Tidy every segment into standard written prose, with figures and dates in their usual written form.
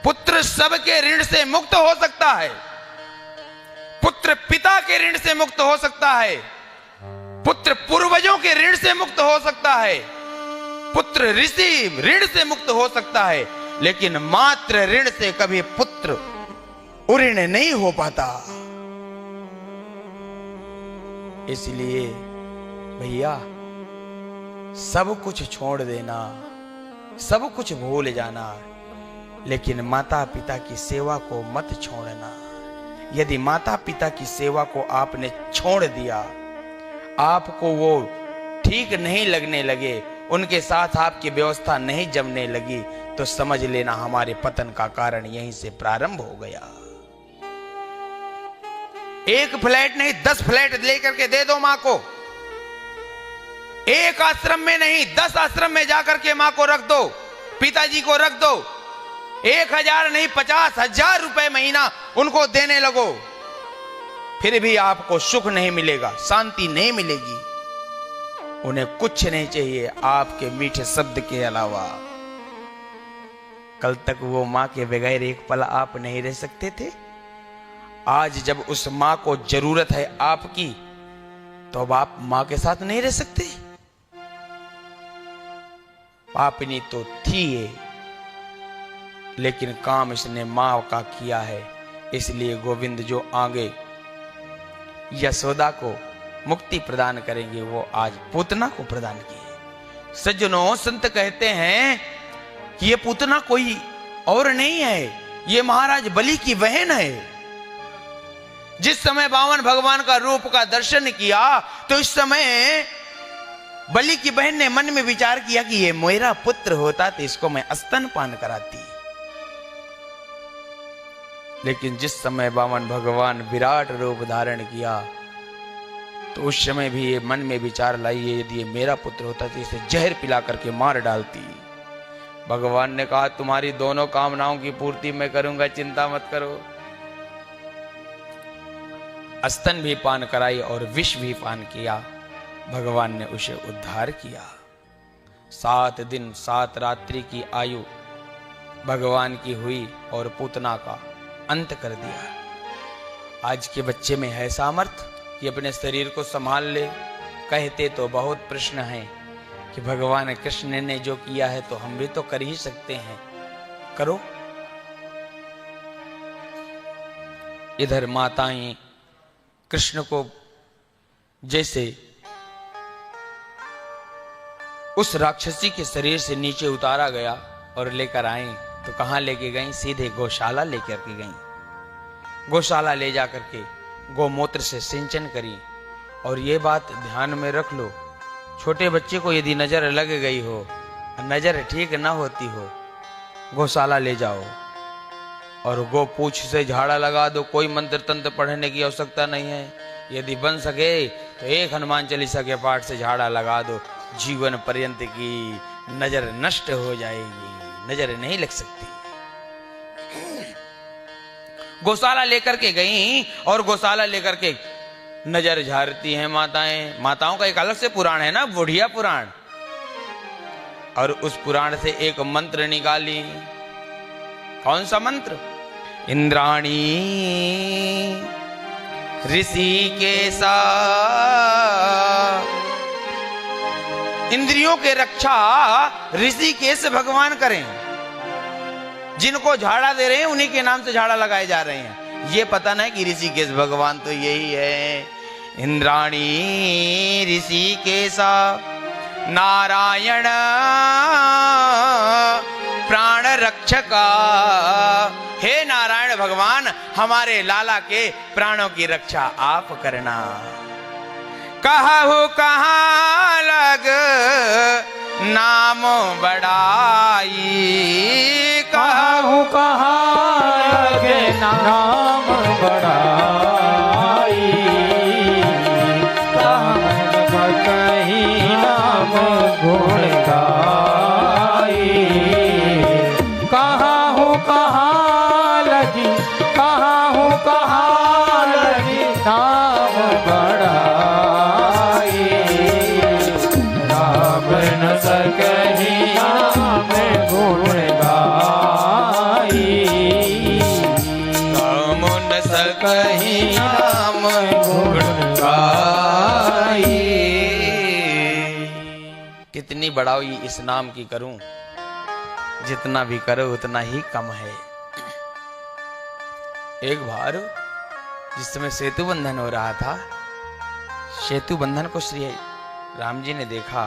पुत्र सबके ऋण से मुक्त हो सकता है, पुत्र पिता के ऋण से मुक्त हो सकता है, पुत्र पूर्वजों के ऋण से मुक्त हो सकता है, पुत्र ऋषि ऋण से मुक्त हो सकता है, लेकिन मात्र ऋण से कभी पुत्र उऋण नहीं हो पाता। इसलिए भैया सब कुछ छोड़ देना, सब कुछ भूल जाना, लेकिन माता पिता की सेवा को मत छोड़ना। यदि माता पिता की सेवा को आपने छोड़ दिया, आपको वो ठीक नहीं लगने लगे, उनके साथ आपकी व्यवस्था नहीं जमने लगी, तो समझ लेना हमारे पतन का कारण यहीं से प्रारंभ हो गया। एक फ्लैट नहीं 10 फ्लैट लेकर के दे दो मां को, एक आश्रम में नहीं 10 आश्रम में जाकर के मां को रख दो, पिताजी को रख दो। 1000 नहीं 50,000 रुपए महीना उनको देने लगो, फिर भी आपको सुख नहीं मिलेगा, शांति नहीं मिलेगी। उन्हें कुछ नहीं चाहिए आपके मीठे शब्द के अलावा। कल तक वो मां के बगैर एक पल आप नहीं रह सकते थे, आज जब उस मां को जरूरत है आपकी, तो अब आप मां के साथ नहीं रह सकते। पापनी तो थी ये, लेकिन काम इसने मां का किया है, इसलिए गोविंद जो आगे यशोदा को मुक्ति प्रदान करेंगे, वो आज पूतना को प्रदान किए। सज्जनों, संत कहते हैं कि ये पूतना कोई और नहीं है, ये महाराज बलि की बहन है। जिस समय बामन भगवान का रूप का दर्शन किया, तो इस समय बलि की बहन ने मन में विचार किया कि ये मेरा पुत्र होता तो इसको मैं स्तनपान कराती। लेकिन जिस समय बामन भगवान विराट रूप धारण किया, तो उस समय भी ये मन में विचार लाई, यदि ये मेरा पुत्र होता तो इसे जहर पिला करके मार डालती। भगवान ने कहा, तुम्हारी दोनों कामनाओं की पूर्ति मैं करूंगा, चिंता मत करो। स्तन भी पान कराई और विष भी पान किया, भगवान ने उसे उद्धार किया। 7 दिन 7 रात्रि की आयु भगवान की हुई और पूतना का अंत कर दिया। आज के बच्चे में है सामर्थ्य कि अपने शरीर को संभाल ले। कहते तो बहुत प्रश्न हैं कि भगवान कृष्ण ने जो किया है तो हम भी तो कर ही सकते हैं, करो। इधर माताएं कृष्ण को जैसे उस राक्षसी के शरीर से नीचे उतारा गया और लेकर आई, तो कहां लेके गई? सीधे गौशाला लेकर के गई। गौशाला ले जाकर के गोमूत्र से सिंचन करी। और ये बात ध्यान में रख लो, छोटे बच्चे को यदि नजर लग गई हो, नजर ठीक ना होती हो, गौशाला ले जाओ और गो पूछ से झाड़ा लगा दो। कोई मंत्र तंत्र पढ़ने की आवश्यकता नहीं है। यदि बन सके तो एक हनुमान चालीसा के पाठ से झाड़ा लगा दो, जीवन पर्यंत की नजर नष्ट हो जाएगी, नजर नहीं लग सकती। गौशाला लेकर के गई और गौशाला लेकर के नजर झारती हैं माताएं। माताओं का एक अलग से पुराण है ना, बुढ़िया पुराण, और उस पुराण से एक मंत्र निकाली। कौन सा मंत्र? इंद्राणी ऋषिकेशा। इंद्रियों के रक्षा ऋषिकेश भगवान करें। जिनको झाड़ा दे रहे हैं उन्हीं के नाम से झाड़ा लगाए जा रहे हैं। ये पता नहीं कि ऋषिकेश भगवान तो यही है। इंद्राणी ऋषिकेशा नारायण प्राण रक्षका। हे नारायण भगवान, हमारे लाला के प्राणों की रक्षा आप करना। कहु कहाँ लग नाम बड़ाई। कहु कहाँ लग नाम बड़ाई। कहीं नाम गुण गाई। कहु कहाँ लगी, कहु कहाँ लगी नाम बड़ाई। राम न सकहि नाम गुण गाई। कहीं नाम गुण गाई। कितनी बड़ाई इस नाम की करूं, जितना भी करो उतना ही कम है। एक बार जिस समय सेतु बंधन हो रहा था, सेतु बंधन को श्री राम जी ने देखा,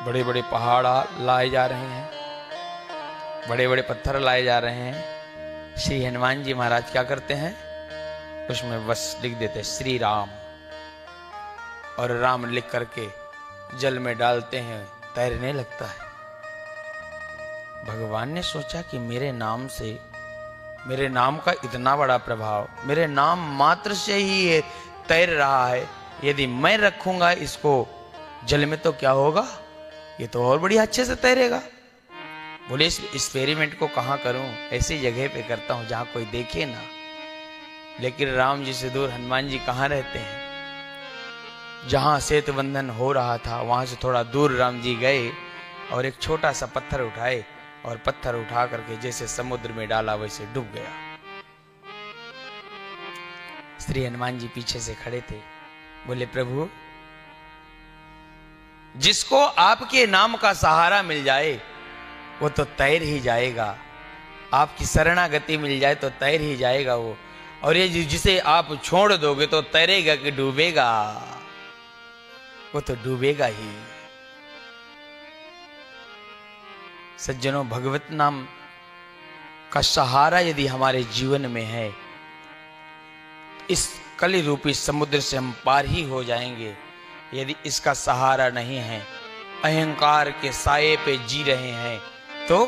बड़े बड़े पहाड़ लाए जा रहे हैं, बड़े बड़े पत्थर लाए जा रहे हैं। श्री हनुमान जी महाराज क्या करते हैं, उसमें बस लिख देते श्री राम, और राम लिख करके जल में डालते हैं, तैरने लगता है। भगवान ने सोचा कि मेरे नाम से, मेरे नाम का इतना बड़ा प्रभाव, मेरे नाम मात्र से ही ये तैर रहा है, यदि मैं रखूंगा इसको जल में तो क्या होगा, ये तो और बढ़िया अच्छे से तैरेगा। बोले इस एक्सपेरिमेंट को कहाँ करूं, ऐसी जगह पे करता हूं जहां कोई देखे ना। लेकिन राम जी से दूर हनुमान जी कहाँ रहते हैं, जहां सेतु बंधन हो रहा था वहां से थोड़ा दूर राम जी गए और एक छोटा सा पत्थर उठाए, और पत्थर उठा करके जैसे समुद्र में डाला वैसे डूब गया। श्री हनुमान जी पीछे से खड़े थे, बोले प्रभु, जिसको आपके नाम का सहारा मिल जाए वो तो तैर ही जाएगा, आपकी शरणागति मिल जाए तो तैर ही जाएगा वो, और ये जिसे आप छोड़ दोगे तो तैरेगा कि डूबेगा, वो तो डूबेगा ही। सज्जनों, भगवत नाम का सहारा यदि हमारे जीवन में है, इस कली रूपी समुद्र से हम पार ही हो जाएंगे। यदि इसका सहारा नहीं है, अहंकार के साये पे जी रहे हैं, तो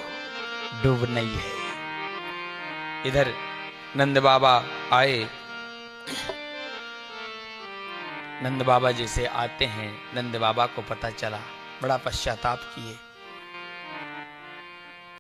डूबना ही है। इधर नंद बाबा आए, नंद बाबा जैसे आते हैं, नंद बाबा को पता चला, बड़ा पश्चाताप किए।